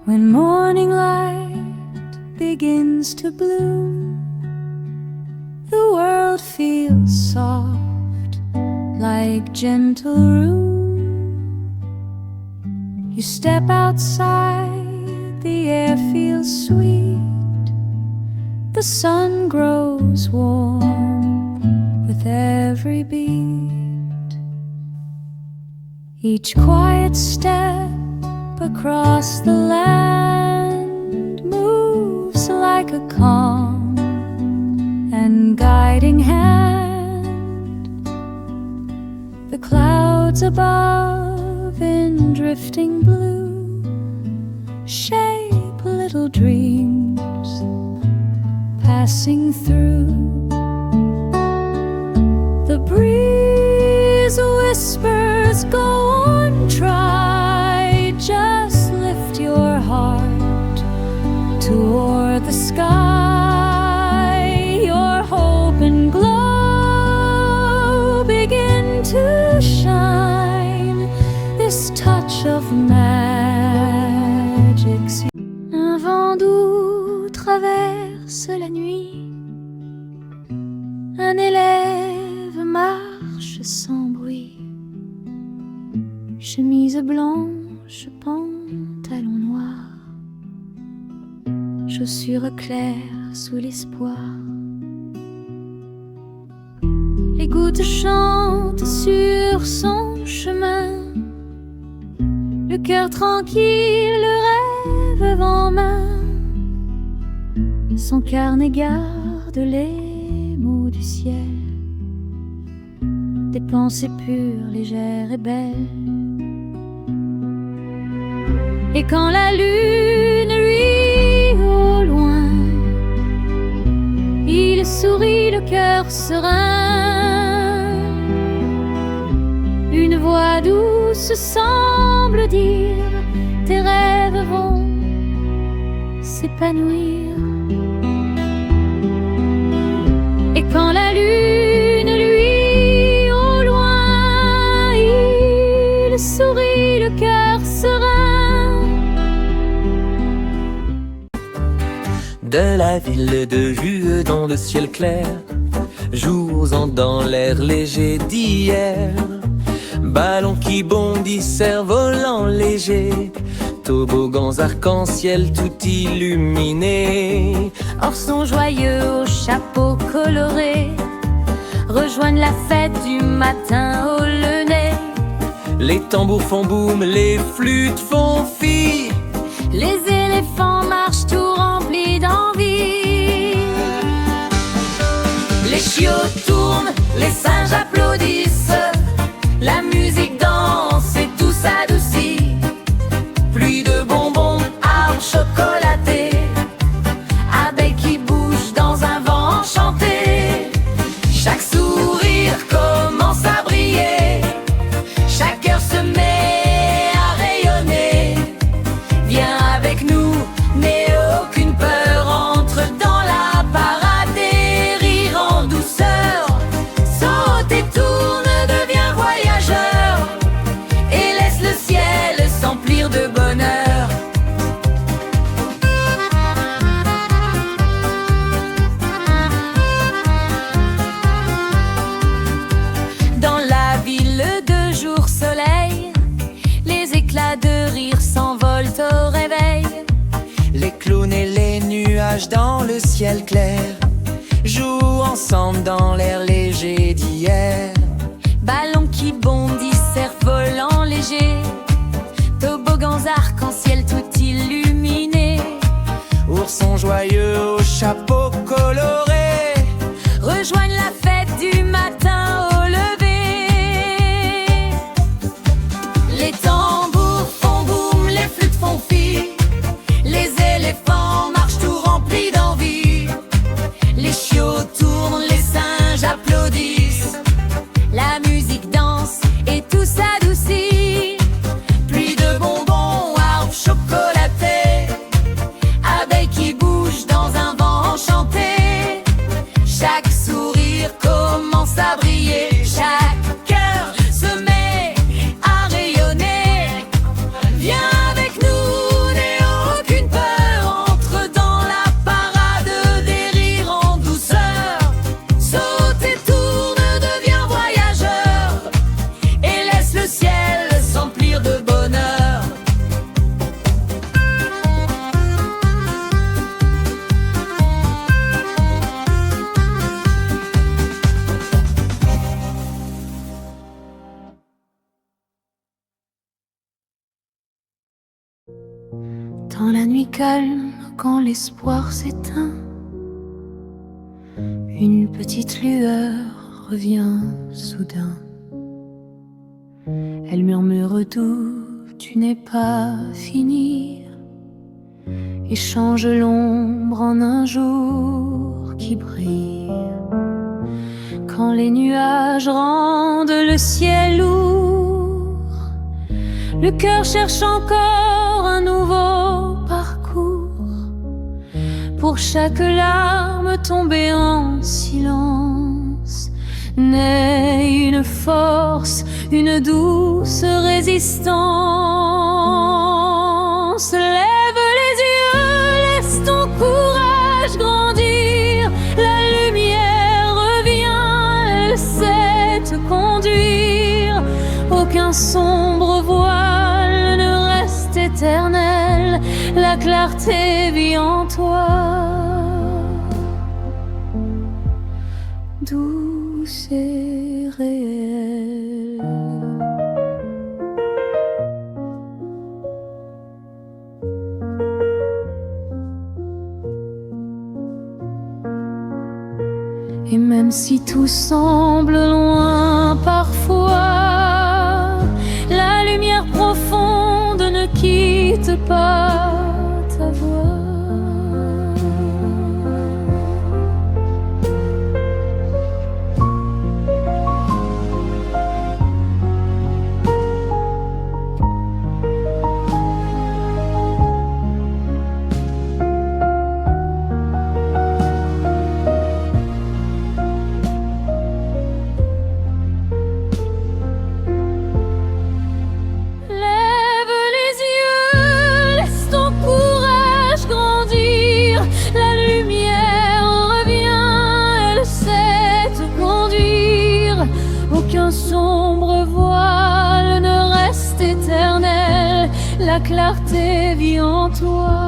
When morning light begins to bloom, the world feels soft like gentle room. You step outside, the air feels sweet, the sun grows warm with every beat. Each quiet step across the land moves like a calm and guiding hand. The clouds above in drifting blue shape little dreams passing through. The breeze whispers, go on, try, just lift your heart toward the sky. Your hope and glow begin to shine. This touch of magic. Un vent doux traverse la nuit. Un élève marche sans bruit. Chemise blanche, pantalon noir, chaussures claires sous l'espoir. Les gouttes chantent sur son chemin, le cœur tranquille, le rêve en main. Son carnet garde les mots du ciel, des pensées pures, légères et belles. Et quand la lune luit au loin, il sourit, le cœur serein. Une voix douce semble dire, tes rêves vont s'épanouir. Et quand la lune luit au loin, il sourit, le cœur serein. De la ville de Jueux dans le ciel clair, jours dans l'air léger d'hier, ballons qui bondissent, cerfs-volants légers, toboggans arc-en-ciel tout illuminés, Orsons joyeux aux chapeaux colorés rejoignent la fête du matin au nez. les tambours font boum, les flûtes font fi, Les éléphants marchent tout remplis d'envie. les chiots tournent, les singes applaudissent, la musique danse et tout s'adoucit. Pluie de bonbons, arbres chocolatés, abeilles qui bougent dans un vent enchanté. Chaque sourire commence à briller, chaque cœur se met à rayonner. Viens avec nous, n'aie aucune peur, entre dans la parade et rire en douceur. Saute et tourne, deviens voyageur, et laisse le ciel s'emplir de bonheur. Dans la ville de jour soleil, les éclats de rire s'envolent au réveil. Les clowns et les nuages dans le ciel clair jouent ensemble dans l'air léger d'hier. Ballons qui bondissent, cerfs-volants légers, toboggans arc-en-ciel tout illuminés. Oursons joyeux aux chapeaux colorés rejoignent la fête du matin au lever. Les tambours font boum, les flûtes font fi, les éléphants marchent tout remplis d'envie. Les chiots tournent, les singes applaudissent, Dans la nuit calme, quand l'espoir s'éteint, une petite lueur revient soudain. Elle murmure doux, tu n'es pas fini, et change l'ombre en un jour qui brille. Quand les nuages rendent le ciel lourd, le cœur cherche encore un nouveau parcours. Pour chaque larme tombée en silence, naît une force, une douce résistance. Lève les yeux, laisse ton courage grandir. La lumière revient, elle sait te conduire. Aucun sombre voile ne reste éternel, la clarté vit en toi. Douce et réelle. Et même si tout semble loin parfois, la lumière profonde ne quitte pas ta voix. Aucun sombre voile ne reste éternel, la clarté vit en toi.